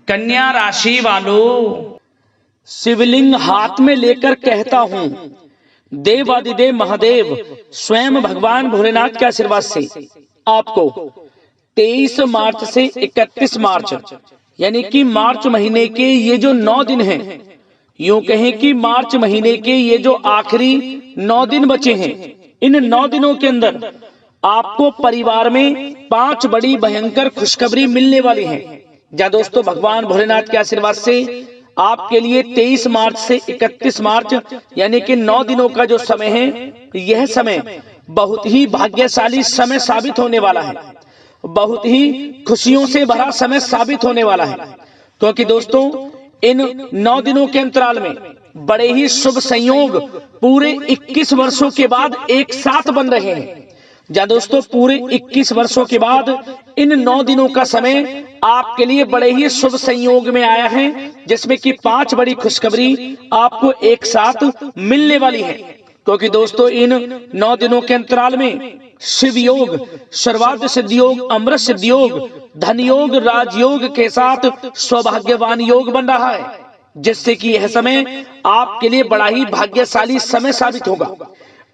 कन्या राशि वालों, शिवलिंग हाथ में लेकर कहता हूँ, देवादिदेव महादेव स्वयं भगवान भोलेनाथ के आशीर्वाद से आपको 23 मार्च से 31 मार्च यानी कि मार्च महीने के ये जो 9 दिन हैं, यूं कहें कि मार्च महीने के ये जो आखिरी 9 दिन बचे हैं, इन 9 दिनों के अंदर आपको परिवार में 5 बड़ी भयंकर खुशखबरी मिलने वाली है। या दोस्तों, भगवान भोलेनाथ के आशीर्वाद से आपके लिए 23 मार्च से 31 मार्च यानी कि 9 दिनों का जो समय है, यह समय बहुत ही भाग्यशाली समय साबित होने वाला है, बहुत ही खुशियों से भरा समय साबित होने वाला है। क्योंकि दोस्तों, इन 9 दिनों के अंतराल में बड़े ही शुभ संयोग पूरे 21 वर्षों के बाद एक साथ बन रहे हैं। या दोस्तों, पूरे 21 वर्षों के बाद इन 9 दिनों का समय आपके लिए बड़े ही शुभ संयोग में आया है, जिसमें कि 5 बड़ी खुशखबरी आपको एक साथ मिलने वाली है। क्योंकि दोस्तों, इन 9 दिनों के अंतराल में शिव योग, सर्वार्थ सिद्धि योग, अमृत सिद्धि योग, धन योग, राजयोग के साथ सौभाग्यवान योग बन रहा है, जिससे कि यह समय आपके लिए बड़ा ही भाग्यशाली समय साबित होगा।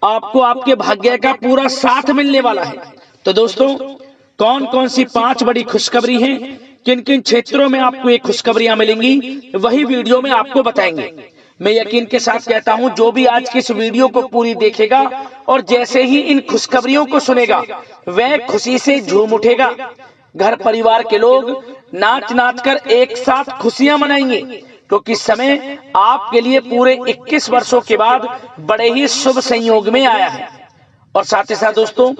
आपको आपके भाग्य का पूरा साथ मिलने वाला है। तो दोस्तों, कौन कौन सी 5 बड़ी खुशखबरी हैं, किन किन क्षेत्रों में आपको ये खुशखबरियां मिलेंगी, वही वीडियो में आपको बताएंगे। मैं यकीन के साथ कहता हूं, जो भी आज की इस वीडियो को पूरी देखेगा और जैसे ही इन खुशखबरियों को सुनेगा, वह खुशी से झूम उठेगा। घर परिवार के लोग नाच नाच कर एक साथ खुशियां मनाएंगे, क्योंकि समय आपके लिए पूरे 21 वर्षों के बाद बड़े ही शुभ संयोग में आया है। और साथ ही साथ दोस्तों,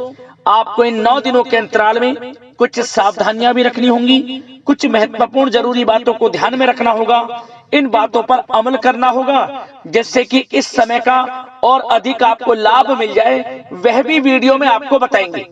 आपको इन 9 दिनों के अंतराल में कुछ सावधानियां भी रखनी होंगी, कुछ महत्वपूर्ण जरूरी बातों को ध्यान में रखना होगा, इन बातों पर अमल करना होगा, जिससे कि इस समय का और अधिक आपको लाभ मिल जाए, वह भी वीडियो में आपको बताएंगे।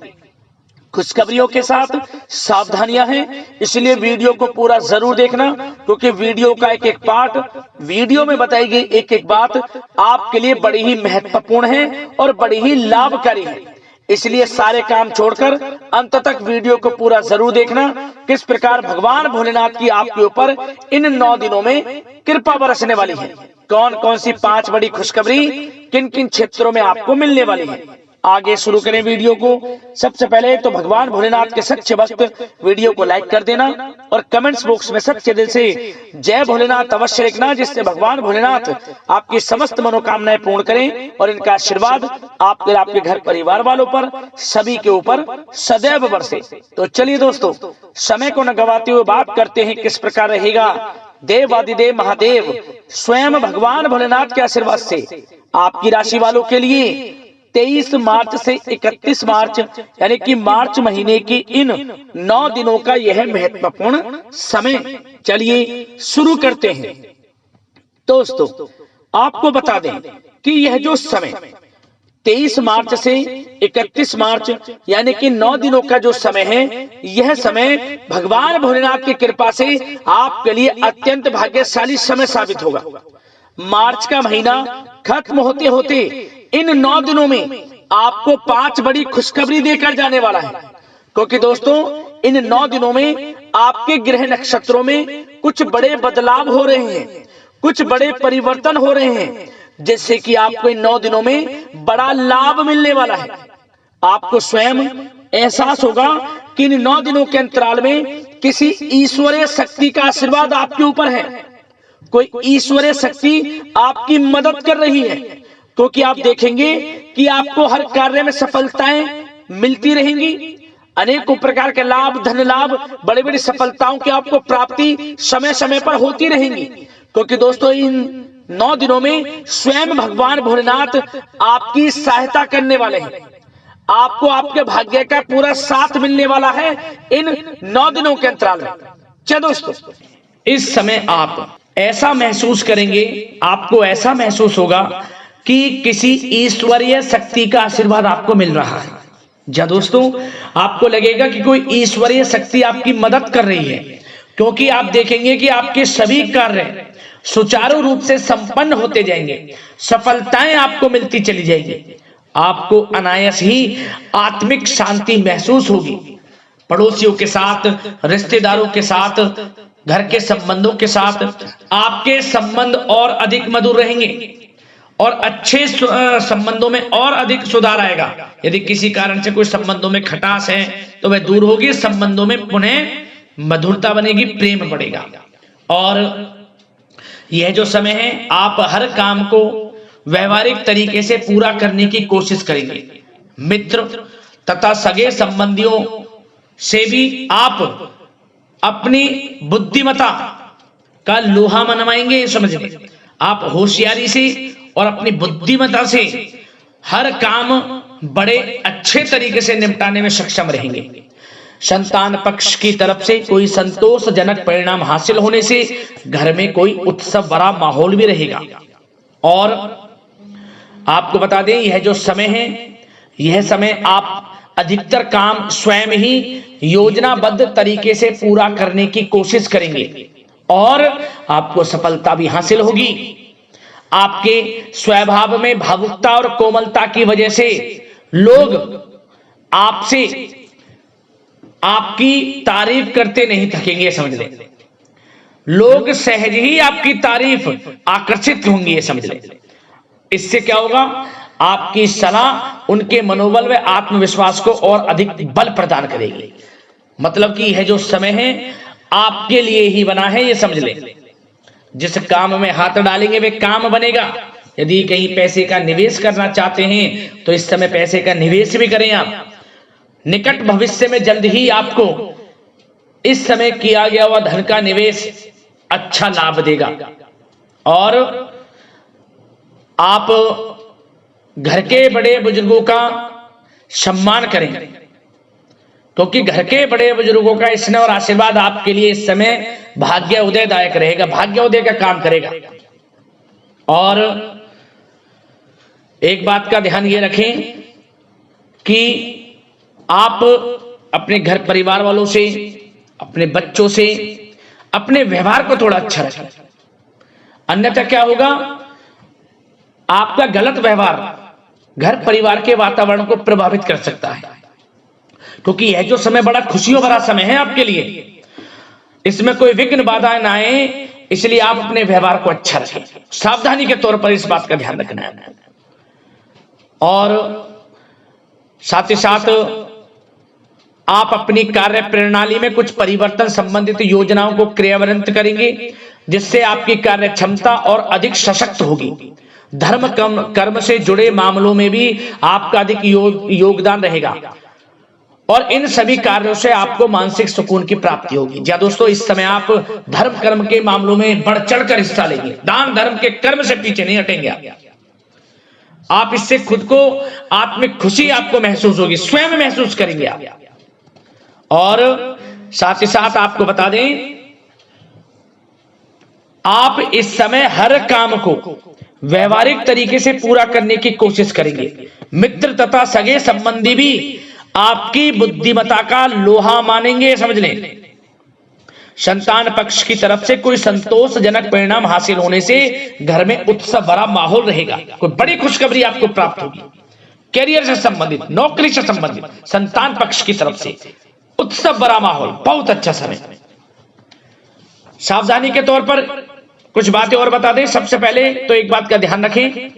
खुशखबरियों के साथ सावधानियां हैं, इसलिए वीडियो को पूरा जरूर देखना, क्योंकि वीडियो का एक एक पार्ट, वीडियो में बताई गई एक एक बात आपके लिए बड़ी ही महत्वपूर्ण है और बड़ी ही लाभकारी है। इसलिए सारे काम छोड़कर अंत तक वीडियो को पूरा जरूर देखना, किस प्रकार भगवान भोलेनाथ की आपके ऊपर इन 9 दिनों में कृपा बरसने वाली है, कौन कौन सी 5 बड़ी खुशखबरी किन किन क्षेत्रों में आपको मिलने वाली है। आगे शुरू करें वीडियो को। सबसे पहले तो भगवान भोलेनाथ के सच्चे भक्त वीडियो को लाइक कर देना और कमेंट्स बॉक्स में सच्चे दिल से जय भोलेनाथ अवश्य लिखना, जिससे भगवान भोलेनाथ आपकी समस्त मनोकामनाएं पूर्ण करें और इनका आशीर्वाद आपके घर परिवार वालों पर, सभी के ऊपर सदैव बरसे। तो चलिए दोस्तों, समय को न गवाते हुए बात करते हैं किस प्रकार रहेगा देवादिदेव महादेव स्वयं भगवान भोलेनाथ के आशीर्वाद से आपकी राशि वालों के लिए 23 मार्च से 31 मार्च यानी कि मार्च महीने की इन 9 दिनों का यह महत्वपूर्ण समय। चलिए शुरू करते हैं। दोस्तों, आपको बता दें कि यह जो समय 23 मार्च से 31 मार्च यानी कि 9 दिनों का जो समय है, यह समय भगवान भोलेनाथ की कृपा से आपके लिए अत्यंत भाग्यशाली समय साबित होगा। मार्च का महीना खत्म होते होते इन 9 दिनों में आपको 5 बड़ी खुशखबरी देकर जाने वाला है। क्योंकि दोस्तों, इन 9 दिनों में आपके ग्रह नक्षत्रों में कुछ बड़े बदलाव हो रहे हैं, कुछ बड़े परिवर्तन हो रहे हैं, जिससे कि आपको इन 9 दिनों में बड़ा लाभ मिलने वाला है। आपको स्वयं एहसास होगा कि इन 9 दिनों के अंतराल में किसी ईश्वरीय शक्ति का आशीर्वाद आपके ऊपर है, कोई ईश्वरीय शक्ति आपकी मदद कर रही है। क्योंकि आप देखेंगे कि आपको हर कार्य में सफलताएं मिलती रहेंगी, अनेकों प्रकार के लाभ, धन लाभ, बड़ी बड़ी सफलताओं की आपको प्राप्ति समय समय पर होती रहेंगी। क्योंकि दोस्तों, इन 9 दिनों में स्वयं भगवान भोलेनाथ आपकी सहायता करने वाले हैं, आपको आपके भाग्य का पूरा साथ मिलने वाला है इन 9 दिनों के अंतराल में। चलो दोस्तों, इस समय आप ऐसा महसूस करेंगे, आपको ऐसा महसूस होगा कि किसी ईश्वरीय शक्ति का आशीर्वाद आपको मिल रहा है। या दोस्तों, आपको लगेगा कि कोई ईश्वरीय शक्ति आपकी मदद कर रही है, क्योंकि आप देखेंगे कि आपके सभी कार्य सुचारू रूप से संपन्न होते जाएंगे, सफलताएं आपको मिलती चली जाएंगी, आपको अनायास ही आत्मिक शांति महसूस होगी। पड़ोसियों के साथ, रिश्तेदारों के साथ घर के संबंधों के साथ आपके संबंध और अधिक मधुर रहेंगे और अच्छे संबंधों में और अधिक सुधार आएगा। यदि किसी कारण से कोई संबंधों में खटास है तो वह दूर होगी, संबंधों में पुनः मधुरता बनेगी, प्रेम बढ़ेगा। और यह जो समय है आप हर काम को व्यवहारिक तरीके से पूरा करने की कोशिश करेंगे। मित्र तथा सगे संबंधियों से भी आप अपनी बुद्धिमत्ता का लोहा मनवाएंगे। समझिए, आप होशियारी से और अपनी बुद्धिमत्ता से हर काम बड़े अच्छे तरीके से निपटाने में सक्षम रहेंगे। संतान पक्ष की तरफ से कोई संतोषजनक परिणाम हासिल होने से घर में कोई उत्सव भरा माहौल भी रहेगा। और आपको बता दें, यह जो समय है, यह समय आप अधिकतर काम स्वयं ही योजनाबद्ध तरीके से पूरा करने की कोशिश करेंगे और आपको सफलता भी हासिल होगी। आपके स्वभाव में भावुकता और कोमलता की वजह से लोग आपसे आपकी तारीफ करते नहीं थकेंगे। समझ लें, लोग सहज ही आपकी तारीफ आकर्षित होंगे। समझ लें, इससे क्या होगा, आपकी सलाह उनके मनोबल व आत्मविश्वास को और अधिक बल प्रदान करेगी। मतलब कि यह जो समय है आपके लिए ही बना है, ये समझ लें। जिस काम में हाथ डालेंगे वे काम बनेगा। यदि कहीं पैसे का निवेश करना चाहते हैं तो इस समय पैसे का निवेश भी करें आप। निकट भविष्य में जल्द ही आपको इस समय किया गया हुआ धन का निवेश अच्छा लाभ देगा। और आप घर के बड़े बुजुर्गों का सम्मान करें, क्योंकि घर के बड़े बुजुर्गों का स्नेह और आशीर्वाद आपके लिए इस समय भाग्य उदयदायक रहेगा, भाग्य उदय का काम करेगा। और एक बात का ध्यान ये रखें कि आप अपने घर परिवार वालों से, अपने बच्चों से अपने व्यवहार को थोड़ा अच्छा रखें। अन्यथा क्या होगा, आपका गलत व्यवहार घर परिवार के वातावरण को प्रभावित कर सकता है। क्योंकि यह जो समय बड़ा खुशियों भरा समय है आपके लिए, इसमें कोई विघ्न बाधाएं ना आए, इसलिए आप अपने व्यवहार को अच्छा रखें। सावधानी के तौर पर इस बात का ध्यान रखना है। और साथ ही साथ आप अपनी कार्य प्रणाली में कुछ परिवर्तन संबंधित योजनाओं को क्रियान्वित करेंगे, जिससे आपकी कार्य क्षमता और अधिक सशक्त होगी। धर्म कर्म से जुड़े मामलों में भी आपका अधिक योगदान रहेगा और इन सभी कार्यों से आपको मानसिक सुकून की प्राप्ति होगी। जी दोस्तों, इस समय आप धर्म कर्म के मामलों में बढ़ चढ़कर हिस्सा लेंगे। दान धर्म के कर्म से पीछे नहीं हटेंगे आप। इससे खुद को आत्मिक खुशी आपको महसूस होगी, स्वयं महसूस करेंगे आप। और साथ ही साथ आपको बता दें, आप इस समय हर काम को व्यवहारिक तरीके से पूरा करने की कोशिश करेंगे। मित्र तथा सगे संबंधी भी आपकी बुद्धिमत्ता का लोहा मानेंगे। समझ लें, संतान पक्ष की तरफ से कोई संतोषजनक परिणाम हासिल होने से घर में उत्सव भरा माहौल रहेगा। कोई बड़ी खुशखबरी आपको प्राप्त होगी। कैरियर से संबंधित, नौकरी से संबंधित, संतान पक्ष की तरफ से उत्सव भरा माहौल, बहुत अच्छा समय। सावधानी के तौर पर कुछ बातें और बता दें। सबसे पहले तो एक बात का ध्यान रखें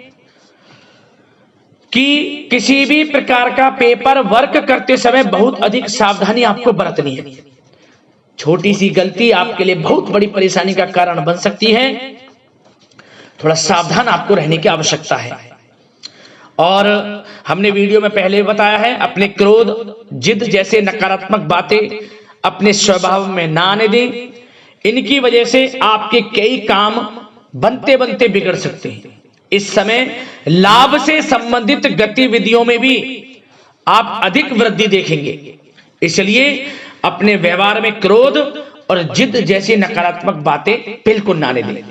कि किसी भी प्रकार का पेपर वर्क करते समय बहुत अधिक सावधानी आपको बरतनी है। छोटी सी गलती आपके लिए बहुत बड़ी परेशानी का कारण बन सकती है। थोड़ा सावधान आपको रहने की आवश्यकता है। और हमने वीडियो में पहले बताया है, अपने क्रोध, जिद जैसे नकारात्मक बातें अपने स्वभाव में ना आने दें। इनकी वजह से आपके कई काम बनते बनते बिगड़ सकते हैं। इस समय लाभ से संबंधित गतिविधियों में भी आप अधिक वृद्धि देखेंगे, इसलिए अपने व्यवहार में क्रोध और जिद जैसी नकारात्मक बातें बिल्कुल ना आने दें।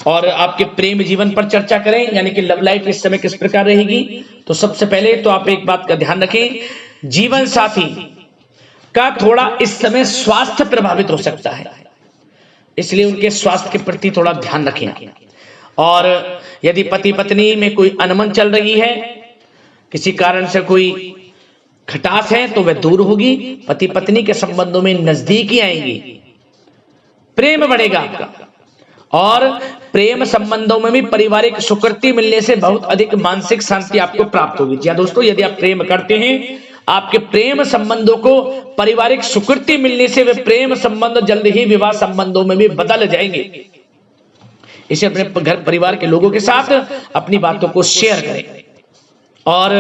और आपके प्रेम जीवन पर चर्चा करें, यानी कि लव लाइफ इस समय किस प्रकार रहेगी। तो सबसे पहले तो आप एक बात का ध्यान रखें, जीवन साथी का थोड़ा इस समय स्वास्थ्य प्रभावित हो सकता है, इसलिए उनके स्वास्थ्य के प्रति थोड़ा ध्यान रखें। और यदि पति पत्नी में कोई अनबन चल रही है, किसी कारण से कोई खटास है, तो वह दूर होगी। पति पत्नी के संबंधों में नजदीकी आएंगी प्रेम बढ़ेगा आपका। और प्रेम संबंधों में भी पारिवारिक सुकृति मिलने से बहुत अधिक मानसिक शांति आपको प्राप्त होगी। जी दोस्तों, यदि आप प्रेम करते हैं, आपके प्रेम संबंधों को पारिवारिक सुकृति मिलने से वे प्रेम संबंध जल्द ही विवाह संबंधों में भी बदल जाएंगे। इसे अपने घर परिवार के लोगों के साथ अपनी बातों को शेयर करें। और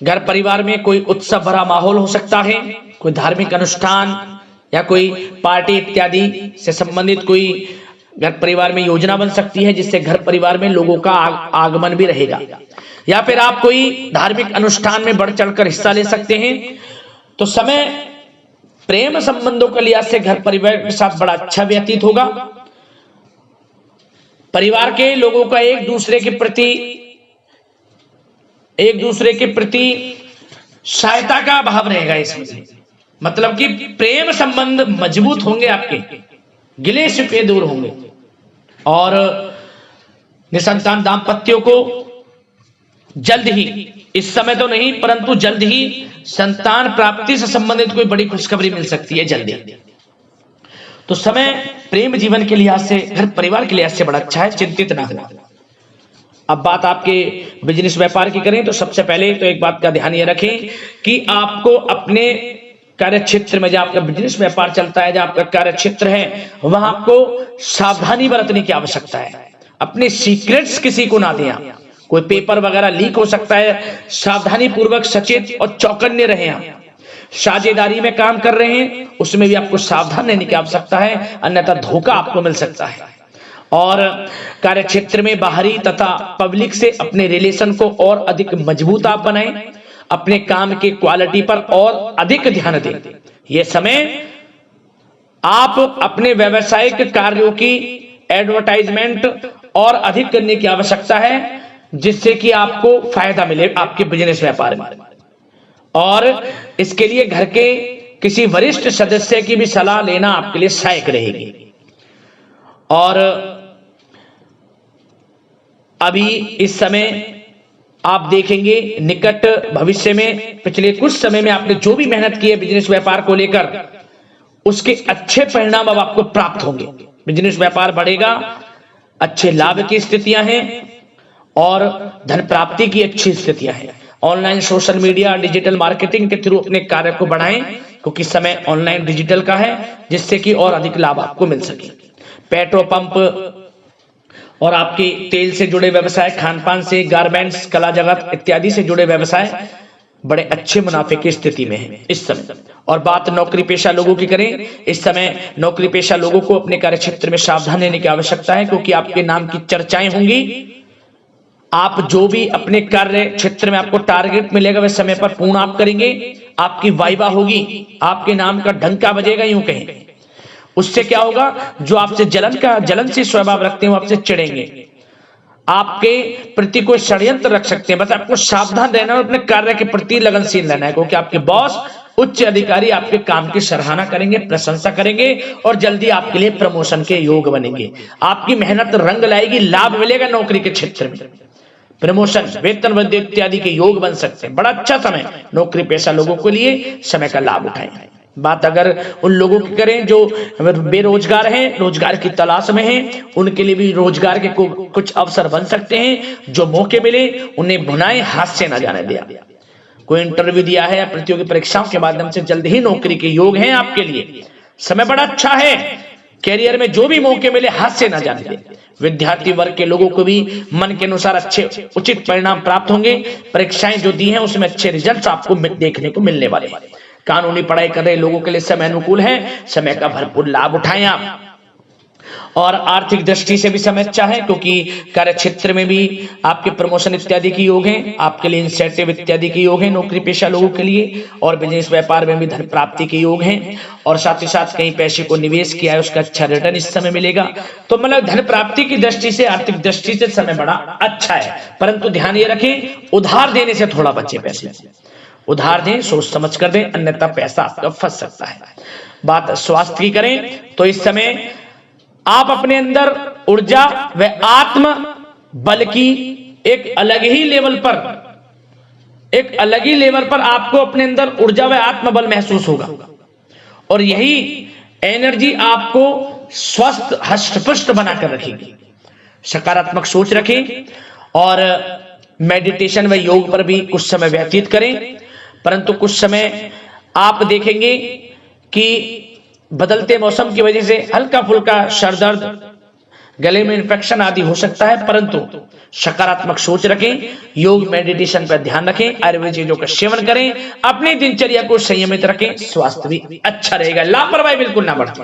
घर परिवार में कोई उत्सव भरा माहौल हो सकता है, कोई धार्मिक अनुष्ठान या कोई पार्टी इत्यादि से संबंधित कोई घर परिवार में योजना बन सकती है, जिससे घर परिवार में लोगों का आगमन भी रहेगा। या फिर आप कोई धार्मिक अनुष्ठान में बढ़ चढ़कर हिस्सा ले सकते हैं। तो समय प्रेम संबंधों के लिहाज से घर परिवार के साथ बड़ा अच्छा व्यतीत होगा। परिवार के लोगों का एक दूसरे के प्रति सहायता का भाव रहेगा इसमें। मतलब कि प्रेम संबंध मजबूत होंगे, आपके गिले शिकवे दूर होंगे। और निसंतान दाम्पत्यों को जल्द ही, इस समय तो नहीं परंतु जल्द ही संतान प्राप्ति से संबंधित कोई बड़ी खुशखबरी मिल सकती है जल्दी। तो समय प्रेम जीवन के लिहाज से, घर परिवार के लिहाज से बड़ा अच्छा है, चिंतित ना हो। अब बात आपके बिजनेस व्यापार की करें तो सबसे पहले तो एक बात का ध्यान ये रखें कि आपको अपने कार्य क्षेत्र में, जहां आपका बिजनेस व्यापार चलता है, जहां आपका कार्य क्षेत्र है, वहां आपको सावधानी बरतने की आवश्यकता है। अपने सीक्रेट्स किसी को ना दें आप। कोई पेपर वगैरह लीक हो सकता है, सावधानी पूर्वक सचेत और चौकन्ने रहें आप। साझेदारी में काम कर रहे हैं, उसमें भी आपको सावधान रहने की आवश्यकता है, अन्यथा धोखा आपको मिल सकता है। और कार्य क्षेत्र में बाहरी तथा पब्लिक से अपने रिलेशन को और अधिक मजबूत आप बनाएं। अपने काम की क्वालिटी पर और अधिक ध्यान दें। यह समय आप अपने व्यावसायिक कार्यों की एडवर्टाइजमेंट और अधिक करने की आवश्यकता है, जिससे कि आपको फायदा मिले आपके बिजनेस व्यापार में। और इसके लिए घर के किसी वरिष्ठ सदस्य की भी सलाह लेना आपके लिए सहायक रहेगी। और अभी इस समय आप देखेंगे निकट भविष्य में, पिछले कुछ समय में आपने जो भी मेहनत की है बिजनेस व्यापार को लेकर, उसके अच्छे परिणाम अब आपको प्राप्त होंगे। बिजनेस व्यापार बढ़ेगा, अच्छे लाभ की स्थितियां हैं और धन प्राप्ति की अच्छी स्थितियां हैं। Online social media digital marketing के थ्रू अपने कार्य को बढ़ाएं, क्योंकि समय ऑनलाइन डिजिटल का है, जिससे कि और अधिक लाभ आपको मिल सके। पेट्रोल पंप और आपके तेल से जुड़े व्यवसाय, खान पान से, गारमेंट्स, कला जगत इत्यादि से जुड़े व्यवसाय बड़े अच्छे मुनाफे की स्थिति में है इस समय। और बात नौकरी पेशा लोगों की करें, इस समय नौकरी पेशा लोगों को अपने कार्य क्षेत्र में सावधान रहने की आवश्यकता है, क्योंकि आपके नाम की चर्चाएं होंगी। आप जो भी अपने कार्य क्षेत्र में आपको टारगेट मिलेगा वह समय पर पूर्ण आप करेंगे। आपकी वाइवा होगी, आपके नाम का डंका बजेगा, यूं कहें। उससे क्या होगा, जो आपसे जलनशील स्वभाव रखते हैं वो आपसे चिढ़ेंगे, आपके प्रति कोई षड्यंत्र रख सकते हैं। बस आपको सावधान रहना और अपने कार्य के प्रति लगनशील रहना है, क्योंकि आपके बॉस उच्च अधिकारी आपके काम की सराहना करेंगे, प्रशंसा करेंगे और जल्दी आपके लिए प्रमोशन के योग बनेंगे। आपकी मेहनत रंग लाएगी, लाभ मिलेगा नौकरी के क्षेत्र में, प्रमोशन, वेतन वृद्धि इत्यादि के योग बन सकते हैं। बड़ा अच्छा समय नौकरी पेशा लोगों के लिए, समय का लाभ उठाएं। बात अगर उन लोगों की करें जो बेरोजगार हैं, रोजगार की तलाश में हैं, उनके लिए भी रोजगार के कुछ अवसर बन सकते हैं। जो मौके मिले उन्हें भुनाएं, हाथ से ना जाने दिया। कोई इंटरव्यू दिया है या प्रतियोगी परीक्षाओं के माध्यम से जल्द ही नौकरी के योग हैं आपके लिए। समय बड़ा अच्छा है, कैरियर में जो भी मौके मिले हाथ से ना जाने दें। विद्यार्थी वर्ग के लोगों को भी मन के अनुसार अच्छे उचित परिणाम प्राप्त होंगे। परीक्षाएं जो दी हैं उसमें अच्छे रिजल्ट आपको देखने को मिलने वाले हैं। कानूनी पढ़ाई कर रहे लोगों के लिए समय अनुकूल है, समय का भरपूर लाभ उठाएं आप। और आर्थिक दृष्टि से भी समय अच्छा है, क्योंकि कार्य क्षेत्र में भी आपके प्रमोशन इत्यादि के योग हैं, आपके लिए इंसेंटिव इत्यादि के योग हैं नौकरी पेशा लोगों के लिए। और बिजनेस व्यापार में भी धन प्राप्ति के योग हैं, और साथ ही साथ कहीं पैसे को निवेश किया है उसका अच्छा रिटर्न इस समय मिलेगा। तो मतलब धन प्राप्ति की दृष्टि से, आर्थिक दृष्टि से समय बड़ा अच्छा है। परंतु ध्यान ये रखें, उधार देने से थोड़ा बचे। पैसे उधार दें, सोच समझ कर दें, अन्यथा पैसा आपका फंस सकता है। बात स्वास्थ्य की करें तो इस समय आप अपने अंदर ऊर्जा व आत्म बल की एक अलग ही लेवल पर आपको अपने अंदर ऊर्जा व आत्म बल महसूस होगा। और यही एनर्जी आपको स्वस्थ हष्ट-पुष्ट बनाकर रखेगी। सकारात्मक सोच रखें और मेडिटेशन व योग पर भी कुछ समय व्यतीत करें। परंतु कुछ समय आप देखेंगे कि बदलते मौसम की वजह से हल्का फुल्का सर दर्द, गले में इन्फेक्शन आदि हो सकता है, परंतु सकारात्मक सोच रखें, योग मेडिटेशन पर ध्यान रखें, आयुर्वेद चीजों का सेवन करें, अपनी दिनचर्या को संयमित रखें, स्वास्थ्य भी अच्छा रहेगा। लापरवाही बिल्कुल ना बरतें।